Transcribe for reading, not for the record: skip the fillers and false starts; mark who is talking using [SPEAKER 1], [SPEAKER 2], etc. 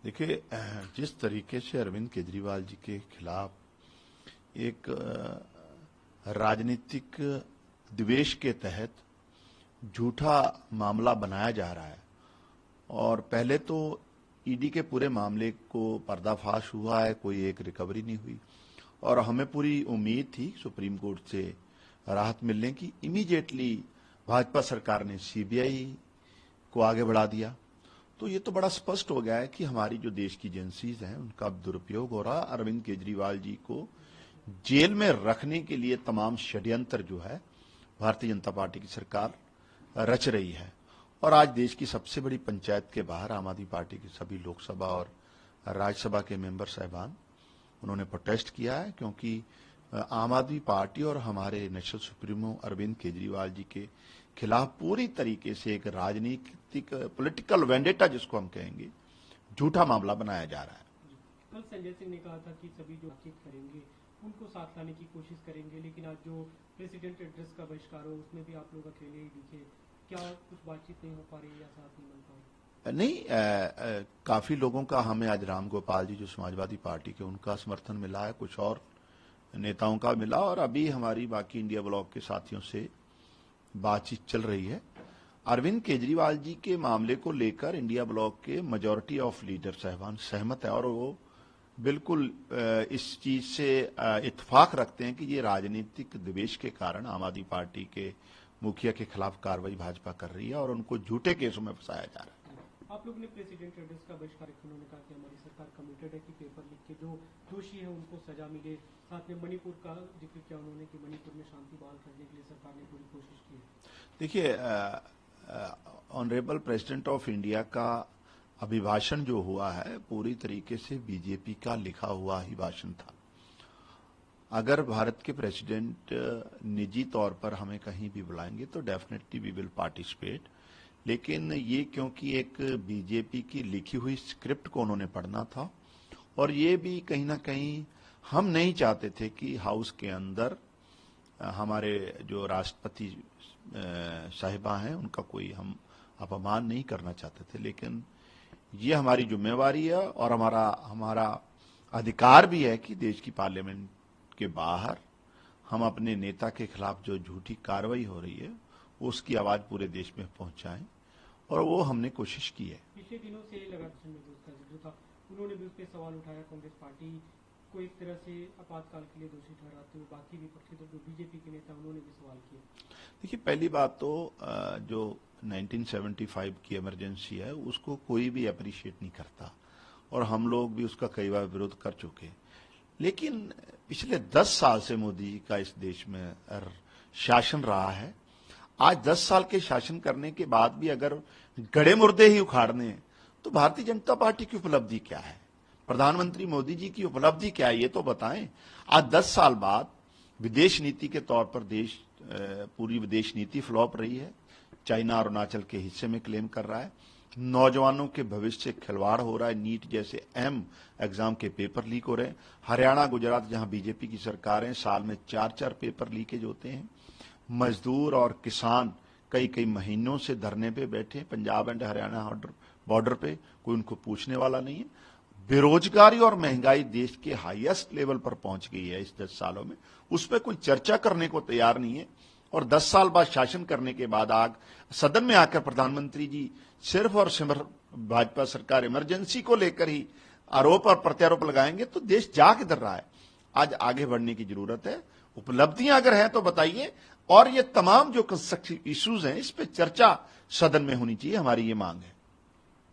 [SPEAKER 1] देखिए, जिस तरीके से अरविंद केजरीवाल जी के खिलाफ एक राजनीतिक द्वेष के तहत झूठा मामला बनाया जा रहा है, और पहले तो ईडी के पूरे मामले को पर्दाफाश हुआ है, कोई एक रिकवरी नहीं हुई, और हमें पूरी उम्मीद थी सुप्रीम कोर्ट से राहत मिलने की। इमीडिएटली भाजपा सरकार ने सीबीआई को आगे बढ़ा दिया। तो ये तो बड़ा स्पष्ट हो गया है कि हमारी जो देश की एजेंसीज हैं उनका दुरुपयोग हो रहा। अरविंद केजरीवाल जी को जेल में रखने के लिए तमाम षड्यंत्र जो है भारतीय जनता पार्टी की सरकार रच रही है। और आज देश की सबसे बड़ी पंचायत के बाहर आम आदमी पार्टी के सभी लोकसभा और राज्यसभा के मेंबर साहिबान उन्होंने प्रोटेस्ट किया है, क्योंकि आम आदमी पार्टी और हमारे नेशनल सुप्रीमो अरविंद केजरीवाल जी के खिलाफ पूरी तरीके से एक राजनीतिक पॉलिटिकल वेंडेटा जिसको हम कहेंगे, झूठा मामला बनाया जा रहा है।
[SPEAKER 2] कल संजय सिंह ने कहा था कि सभी जो बातचीत करेंगे उनको साथ लाने की कोशिश करेंगे, लेकिन आज जो प्रेसिडेंट एड्रेस का बहिष्कार हो उसमें भी आप लोग अकेले ही दिखे। क्या कुछ बातचीत नहीं हो पा रही या साथ नहीं मिल पा रही?
[SPEAKER 1] नहीं, काफी लोगों का हमें आज राम गोपाल जी जो समाजवादी पार्टी के, उनका समर्थन मिला है, कुछ और नेताओं का मिला, और अभी हमारी बाकी इंडिया ब्लॉक के साथियों से बातचीत चल रही है। अरविंद केजरीवाल जी के मामले को लेकर इंडिया ब्लॉक के मेजॉरिटी ऑफ लीडर साहबान सहमत है, और वो बिल्कुल इस चीज से इत्तेफाक रखते हैं कि ये राजनीतिक द्वेष के कारण आम आदमी पार्टी के मुखिया के खिलाफ कार्रवाई भाजपा कर रही है और उनको झूठे केसों में फंसाया जा रहा है।
[SPEAKER 2] आप लोग ने प्रेसिडेंट एड्रेस का बहिष्कार किया, उन्होंने कहा कि हमारी सरकार कमिटेड है कि पेपर लीक के जो दोषी है उनको सजा मिले। साथ में मणिपुर का जिक्र किया उन्होंने कि मणिपुर में शांति बहाल करने के लिए सरकार ने पूरी कोशिश की है।
[SPEAKER 1] देखिए, ऑनरेबल प्रेसिडेंट ऑफ इंडिया का अभिभाषण जो हुआ है पूरी तरीके से बीजेपी का लिखा हुआ ही भाषण था। अगर भारत के प्रेसिडेंट निजी तौर पर हमें कहीं भी बुलाएंगे तो डेफिनेटली वी विल पार्टिसिपेट, लेकिन ये क्योंकि एक बीजेपी की लिखी हुई स्क्रिप्ट को उन्होंने पढ़ना था, और ये भी कहीं ना कहीं हम नहीं चाहते थे कि हाउस के अंदर हमारे जो राष्ट्रपति साहिबा हैं उनका कोई हम अपमान नहीं करना चाहते थे, लेकिन ये हमारी जिम्मेवारी है और हमारा अधिकार भी है कि देश की पार्लियामेंट के बाहर हम अपने नेता के खिलाफ जो झूठी कार्रवाई हो रही है उसकी आवाज पूरे देश में पहुंचाएं, और वो हमने कोशिश की है।
[SPEAKER 2] पिछले दिनों से लगातार का जिक्र था, उन्होंने भी उस पर सवाल उठाया। कांग्रेस पार्टी को एक तरह से आपातकाल के लिए दोषी ठहराते हुए बाकी विपक्षी दल जो बीजेपी के नेता उन्होंने भी सवाल किए।
[SPEAKER 1] देखिए, पहली बात तो जो 1975 की इमरजेंसी है उसको कोई भी अप्रिशिएट नहीं करता, और हम लोग भी उसका कई बार विरोध कर चुके, लेकिन पिछले 10 साल से मोदी जी का इस देश में शासन रहा है। आज 10 साल के शासन करने के बाद भी अगर गड़े मुर्दे ही उखाड़ने तो भारतीय जनता पार्टी की उपलब्धि क्या है, प्रधानमंत्री मोदी जी की उपलब्धि क्या है, ये तो बताएं। आज 10 साल बाद विदेश नीति के तौर पर पूरी विदेश नीति फ्लॉप रही है। चाइना अरुणाचल के हिस्से में क्लेम कर रहा है, नौजवानों के भविष्य से खिलवाड़ हो रहा है, नीट जैसे अहम एग्जाम के पेपर लीक हो रहे हैं। हरियाणा गुजरात जहां बीजेपी की सरकार है, साल में 4-4 पेपर लीकेज होते हैं। मजदूर और किसान कई महीनों से धरने पे बैठे, पंजाब एंड हरियाणा बॉर्डर पे, कोई उनको पूछने वाला नहीं है। बेरोजगारी और महंगाई देश के हाईएस्ट लेवल पर पहुंच गई है इस 10 सालों में, उस पर कोई चर्चा करने को तैयार नहीं है। और 10 साल बाद शासन करने के बाद सदन में आकर प्रधानमंत्री जी सिर्फ और सिर्फ भाजपा सरकार इमरजेंसी को लेकर ही आरोप और प्रत्यारोप लगाएंगे तो देश जा किधर रहा है। आज आगे बढ़ने की जरूरत है। उपलब्धियां अगर हैं तो बताइए, और ये तमाम जो कंस्ट्रक्टिव इश्यूज हैं इस पे चर्चा सदन में होनी चाहिए, हमारी ये मांग है।